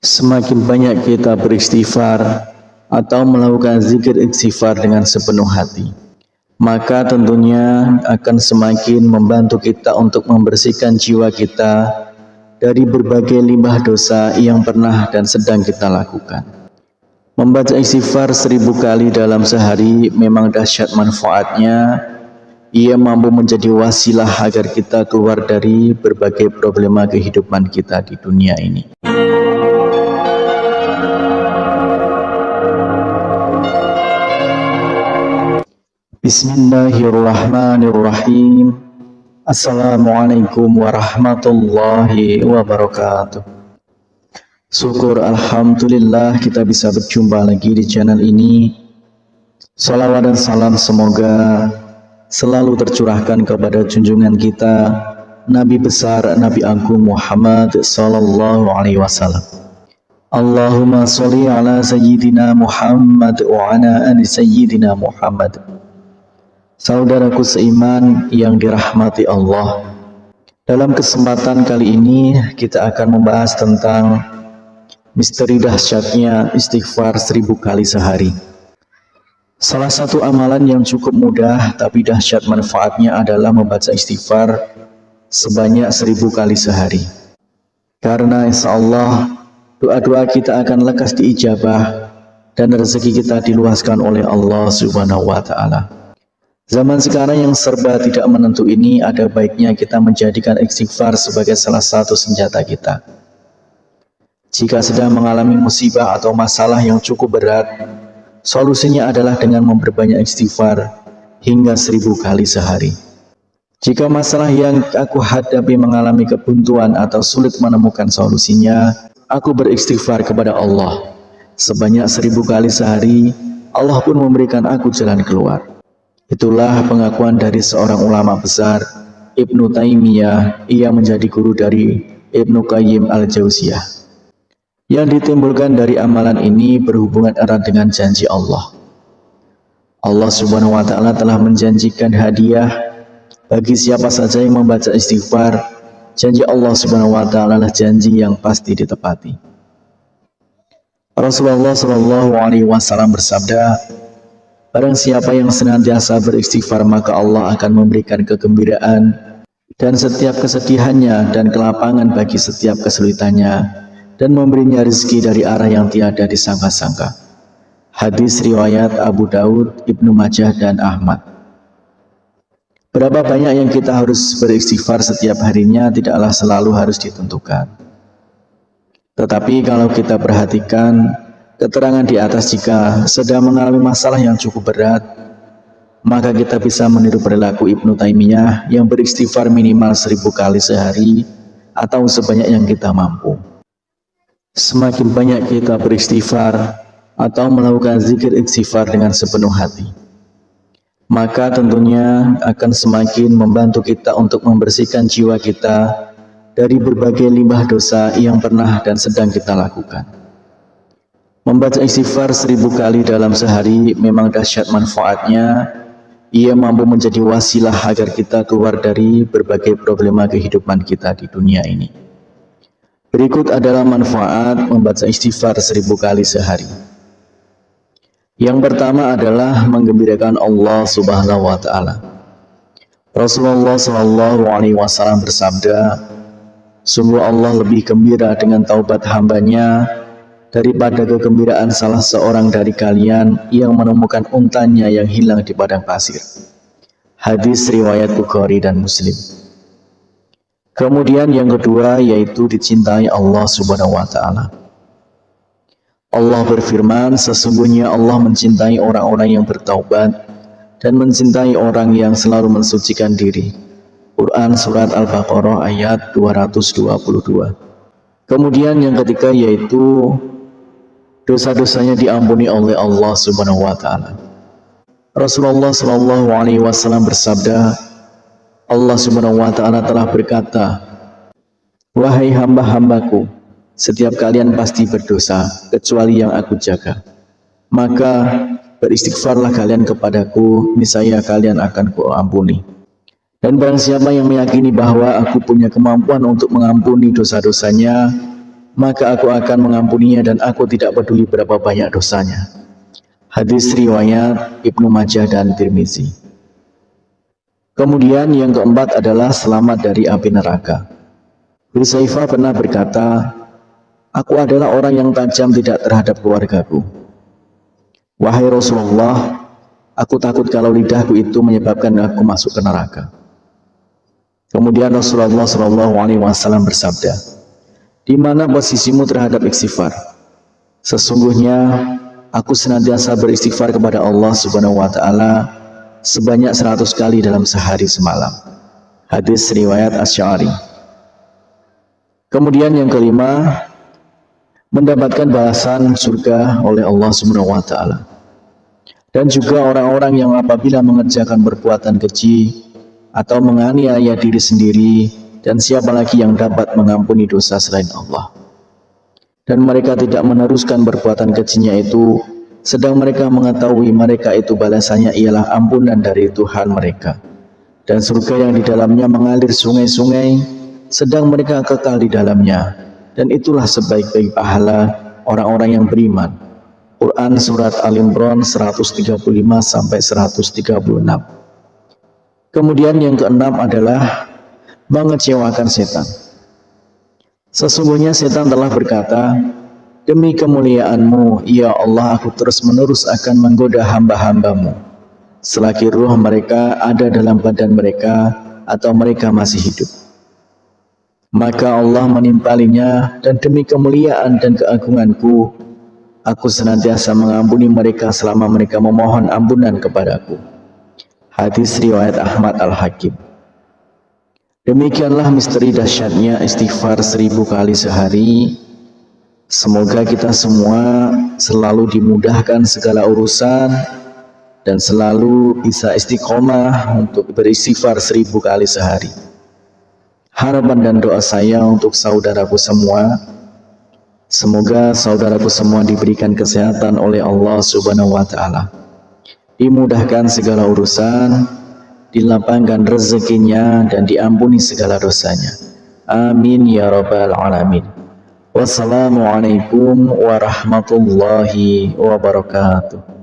Semakin banyak kita beristighfar atau melakukan zikir istighfar dengan sepenuh hati, maka tentunya akan semakin membantu kita untuk membersihkan jiwa kita dari berbagai limbah dosa yang pernah dan sedang kita lakukan. Membaca istighfar 1000 kali dalam sehari memang dahsyat manfaatnya. Ia mampu menjadi wasilah agar kita keluar dari berbagai problema kehidupan kita di dunia ini. Bismillahirrahmanirrahim. Assalamualaikum warahmatullahi wabarakatuh. Syukur alhamdulillah kita bisa berjumpa lagi di channel ini. Salawat dan salam semoga selalu tercurahkan kepada junjungan kita Nabi besar Nabi Agung Muhammad sallallahu alaihi wasallam. Allahumma sholli ala sayyidina Muhammad wa ala ali sayyidina Muhammad. Saudaraku seiman yang dirahmati Allah, dalam kesempatan kali ini kita akan membahas tentang misteri dahsyatnya istighfar 1000 kali sehari. Salah satu amalan yang cukup mudah tapi dahsyat manfaatnya adalah membaca istighfar sebanyak 1000 kali sehari. Karena insya Allah doa-doa kita akan lekas diijabah dan rezeki kita diluaskan oleh Allah Subhanahu wa Ta'ala. Zaman sekarang yang serba tidak menentu ini, ada baiknya kita menjadikan istighfar sebagai salah satu senjata kita. Jika sedang mengalami musibah atau masalah yang cukup berat, solusinya adalah dengan memperbanyak istighfar hingga 1000 kali sehari. Jika masalah yang aku hadapi mengalami kebuntuan atau sulit menemukan solusinya, aku beristighfar kepada Allah sebanyak 1000 kali sehari. Allah pun memberikan aku jalan keluar. Itulah pengakuan dari seorang ulama besar, Ibnu Taimiyah. Ia menjadi guru dari Ibnu Qayyim al-Jauziyah. Yang ditimbulkan dari amalan ini berhubungan erat dengan janji Allah. Allah Subhanahu wa Ta'ala telah menjanjikan hadiah bagi siapa saja yang membaca istighfar. Janji Allah Subhanahu wa Ta'ala adalah janji yang pasti ditepati. Rasulullah Shallallahu alaihi wasallam bersabda, barang siapa yang senantiasa beristighfar, maka Allah akan memberikan kegembiraan dan setiap kesedihannya dan kelapangan bagi setiap kesulitannya, dan memberinya rezeki dari arah yang tiada disangka-sangka. Hadis riwayat Abu Daud, Ibnu Majah, dan Ahmad. Berapa banyak yang kita harus beristighfar setiap harinya tidaklah selalu harus ditentukan. Tetapi kalau kita perhatikan keterangan di atas, jika sedang mengalami masalah yang cukup berat, maka kita bisa meniru perilaku Ibnu Taimiyah yang beristighfar minimal 1000 kali sehari atau sebanyak yang kita mampu. Semakin banyak kita beristighfar atau melakukan zikir istighfar dengan sepenuh hati, maka tentunya akan semakin membantu kita untuk membersihkan jiwa kita dari berbagai limbah dosa yang pernah dan sedang kita lakukan. Membaca istighfar 1000 kali dalam sehari memang dahsyat manfaatnya. Ia mampu menjadi wasilah agar kita keluar dari berbagai problema kehidupan kita di dunia ini. Berikut adalah manfaat membaca istighfar 1000 kali sehari. Yang pertama adalah menggembirakan Allah Subhanahu wa Ta'ala. Rasulullah Shallallahu alaihi wasallam bersabda, sungguh Allah lebih gembira dengan taubat hambanya daripada kegembiraan salah seorang dari kalian yang menemukan untanya yang hilang di padang pasir. Hadis riwayat Bukhari dan Muslim. Kemudian yang kedua yaitu dicintai Allah Subhanahu wa Ta'ala. Allah berfirman, sesungguhnya Allah mencintai orang-orang yang bertaubat dan mencintai orang yang selalu mensucikan diri. Quran Surat Al-Baqarah ayat 222. Kemudian yang ketiga yaitu dosa-dosanya diampuni oleh Allah Subhanahu wa Ta'ala. Rasulullah Shallallahu alaihi wasallam bersabda, Allah Subhanahu wa Ta'ala telah berkata, wahai hamba-hambaku, setiap kalian pasti berdosa kecuali yang aku jaga. Maka beristighfarlah kalian kepadaku, niscaya kalian akan kuampuni. Dan barang siapa yang meyakini bahwa aku punya kemampuan untuk mengampuni dosa-dosanya, maka aku akan mengampuninya dan aku tidak peduli berapa banyak dosanya. Hadis riwayat Ibnu Majah dan Tirmizi. Kemudian yang keempat adalah selamat dari api neraka. Hudzaifah pernah berkata, aku adalah orang yang tajam tidak terhadap keluargaku. Wahai Rasulullah, aku takut kalau lidahku itu menyebabkan aku masuk ke neraka. Kemudian Rasulullah SAW bersabda, di mana posisimu terhadap istighfar? Sesungguhnya aku senantiasa beristighfar kepada Allah Subhanahu wa taala sebanyak 100 kali dalam sehari semalam. Hadis riwayat Asy'ari. Kemudian yang kelima, mendapatkan balasan surga oleh Allah Subhanahu wa taala. Dan juga orang-orang yang apabila mengerjakan perbuatan keji atau menganiaya diri sendiri, dan siapa lagi yang dapat mengampuni dosa selain Allah. Dan mereka tidak meneruskan perbuatan kejinya itu, sedang mereka mengetahui mereka itu balasannya ialah ampunan dari Tuhan mereka. Dan surga yang di dalamnya mengalir sungai-sungai, sedang mereka kekal di dalamnya. Dan itulah sebaik-baik pahala orang-orang yang beriman. Quran Surat Al-Imran 135-136. Kemudian yang keenam adalah mengecewakan setan. Sesungguhnya setan telah berkata, demi kemuliaan-Mu, ya Allah, aku terus-menerus akan menggoda hamba-hamba-Mu selagi ruh mereka ada dalam badan mereka atau mereka masih hidup. Maka Allah menimpalinya, dan demi kemuliaan dan keagungan-Ku, aku senantiasa mengampuni mereka selama mereka memohon ampunan kepadaku. Hadis riwayat Ahmad Al-Hakim. Demikianlah misteri dahsyatnya istighfar 1000 kali sehari. Semoga kita semua selalu dimudahkan segala urusan dan selalu bisa istiqomah untuk beristighfar 1000 kali sehari. Harapan dan doa saya untuk saudaraku semua, semoga saudaraku semua diberikan kesehatan oleh Allah Subhanahu wa taala, dimudahkan segala urusan, dilapangkan rezekinya, dan diampuni segala dosanya. Amin ya rabbal alamin. Wassalamualaikum warahmatullahi wabarakatuh.